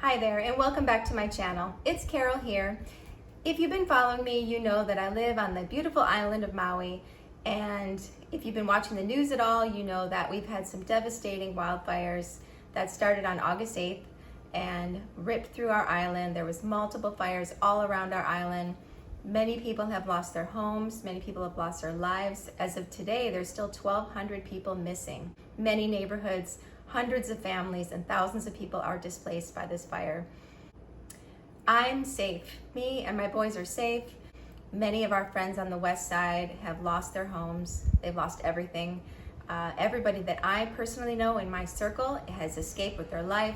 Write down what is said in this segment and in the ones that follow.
Hi there, and welcome back to my channel. It's Carol here. If you've been following me, you know that I live on the beautiful island of Maui, and if you've been watching the news at all, you know that we've had some devastating wildfires that started on August 8th and ripped through our island. There was multiple fires all around our island. Many people have lost their homes, many people have lost their lives. As of today, there's still 1,200 people missing. Many neighborhoods, hundreds of families, and thousands of people are displaced by this fire. I'm safe. Me and my boys are safe. Many of our friends on the west side have lost their homes. They've lost everything. Everybody that I personally know in my circle has escaped with their life.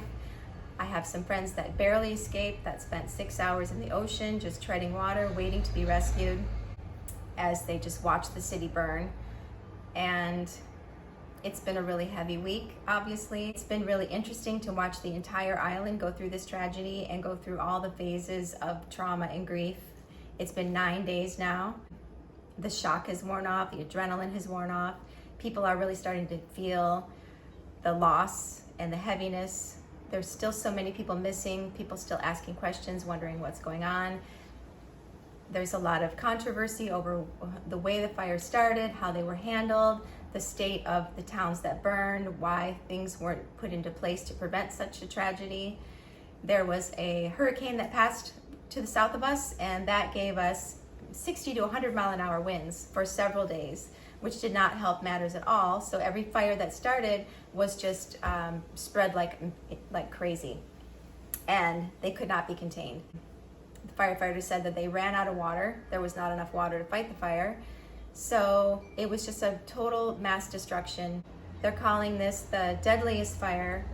I have some friends that barely escaped, that spent 6 hours in the ocean just treading water, waiting to be rescued as they just watched the city burn. And it's been a really heavy week, obviously. It's been really interesting to watch the entire island go through this tragedy and go through all the phases of trauma and grief. It's been 9 days now. The shock has worn off, the adrenaline has worn off. People are really starting to feel the loss and the heaviness. There's still so many people missing, people still asking questions, wondering what's going on. There's a lot of controversy over the way the fire started, how they were handled, the state of the towns that burned, why things weren't put into place to prevent such a tragedy. There was a hurricane that passed to the south of us, and that gave us 60 to 100 mile an hour winds for several days, which did not help matters at all. So every fire that started was just spread like crazy, and they could not be contained. The firefighters said that they ran out of water. There was not enough water to fight the fire. So it was just a total mass destruction. They're calling this the deadliest fire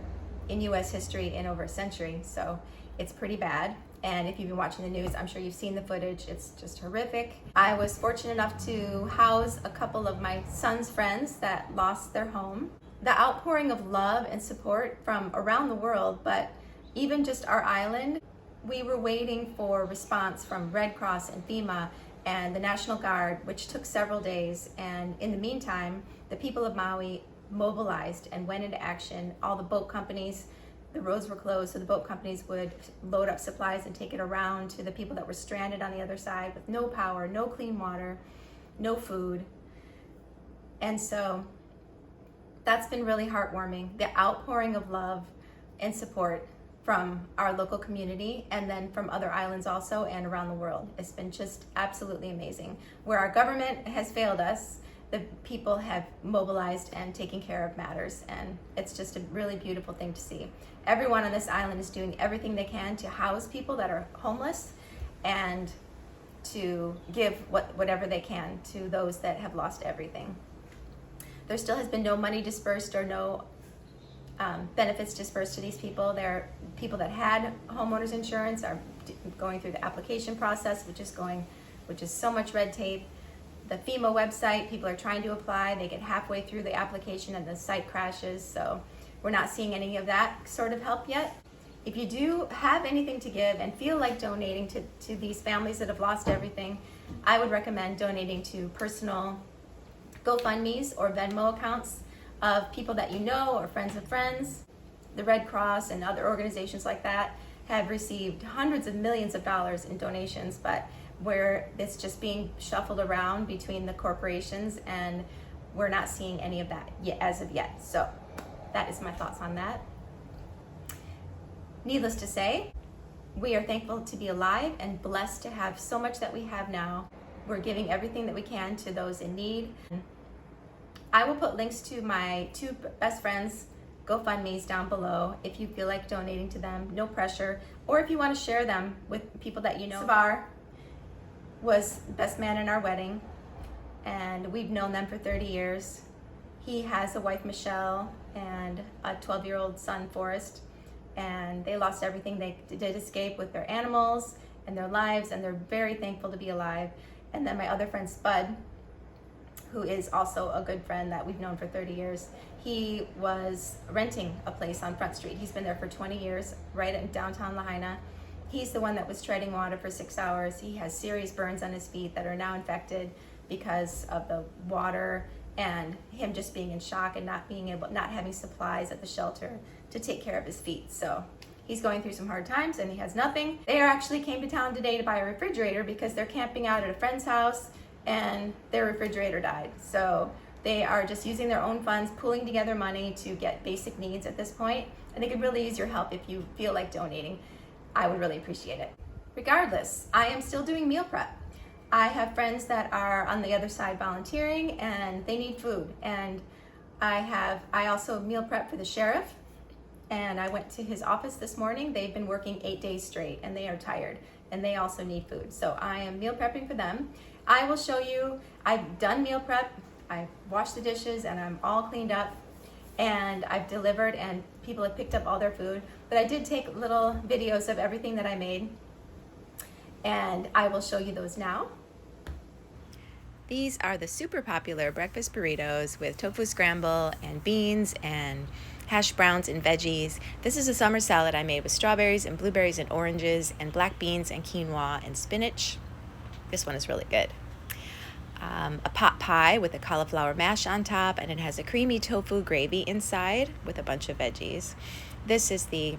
in US history in over a century. So it's pretty bad. And if you've been watching the news, I'm sure you've seen the footage. It's just horrific. I was fortunate enough to house a couple of my son's friends that lost their home. The outpouring of love and support from around the world, but even just our island, we were waiting for response from Red Cross and FEMA and the National Guard, which took several days. And in the meantime, the people of Maui mobilized and went into action. All the boat companies, the roads were closed, so the boat companies would load up supplies and take it around to the people that were stranded on the other side with no power, no clean water, no food. And so that's been really heartwarming, the outpouring of love and support from our local community and then from other islands also and around the world. It's been just absolutely amazing. Where our government has failed us, the people have mobilized and taken care of matters, and it's just a really beautiful thing to see. Everyone on this island is doing everything they can to house people that are homeless and to give whatever they can to those that have lost everything. There still has been no money dispersed or no benefits dispersed to these people. There are people that had homeowners insurance are going through the application process, which is so much red tape. The FEMA website, people are trying to apply, they get halfway through the application and the site crashes, so we're not seeing any of that sort of help yet. If you do have anything to give and feel like donating to these families that have lost everything, I would recommend donating to personal GoFundMes or Venmo accounts of people that you know or friends of friends. The Red Cross and other organizations like that have received hundreds of millions of dollars in donations, but where it's just being shuffled around between the corporations, and we're not seeing any of that yet, as of yet. So that is my thoughts on that. Needless to say, we are thankful to be alive and blessed to have so much that we have now. We're giving everything that we can to those in need. I will put links to my two best friends' GoFundMes down below if you feel like donating to them, no pressure, or if you want to share them with people that you know. Savar was best man in our wedding, and we've known them for 30 years. He has a wife, Michelle, and a 12-year-old son, Forrest, and they lost everything. They did escape with their animals and their lives, and they're very thankful to be alive. And then my other friend, Spud, who is also a good friend that we've known for 30 years. He was renting a place on Front Street. He's been there for 20 years, right in downtown Lahaina. He's the one that was treading water for 6 hours. He has serious burns on his feet that are now infected because of the water and him just being in shock and not having supplies at the shelter to take care of his feet. So He's going through some hard times and he has nothing. They actually came to town today to buy a refrigerator because they're camping out at a friend's house and their refrigerator died. So they are just using their own funds, pooling together money to get basic needs at this point. And they could really use your help if you feel like donating. I would really appreciate it. Regardless, I am still doing meal prep. I have friends that are on the other side volunteering and they need food. And I also meal prep for the sheriff, and I went to his office this morning. They've been working 8 days straight and they are tired and they also need food. So I am meal prepping for them. I will show you, I've done meal prep, I washed the dishes and I'm all cleaned up and I've delivered and people have picked up all their food. But I did take little videos of everything that I made and I will show you those now. These are the super popular breakfast burritos with tofu scramble and beans and hash browns and veggies. This is a summer salad I made with strawberries and blueberries and oranges and black beans and quinoa and spinach. This one is really good. A pot pie with a cauliflower mash on top, and it has a creamy tofu gravy inside with a bunch of veggies. This is the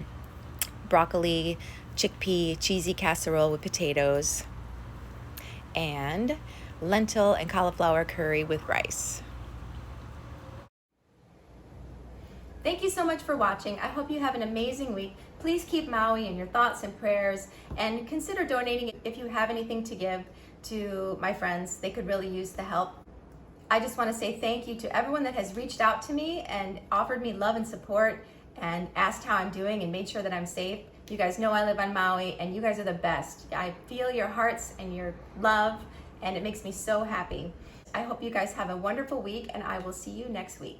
broccoli, chickpea, cheesy casserole with potatoes, and lentil and cauliflower curry with rice. Thank you so much for watching. I hope you have an amazing week. Please keep Maui in your thoughts and prayers, and consider donating if you have anything to give to my friends. They could really use the help. I just want to say thank you to everyone that has reached out to me and offered me love and support and asked how I'm doing and made sure that I'm safe. You guys know I live on Maui and you guys are the best. I feel your hearts and your love and it makes me so happy. I hope you guys have a wonderful week and I will see you next week.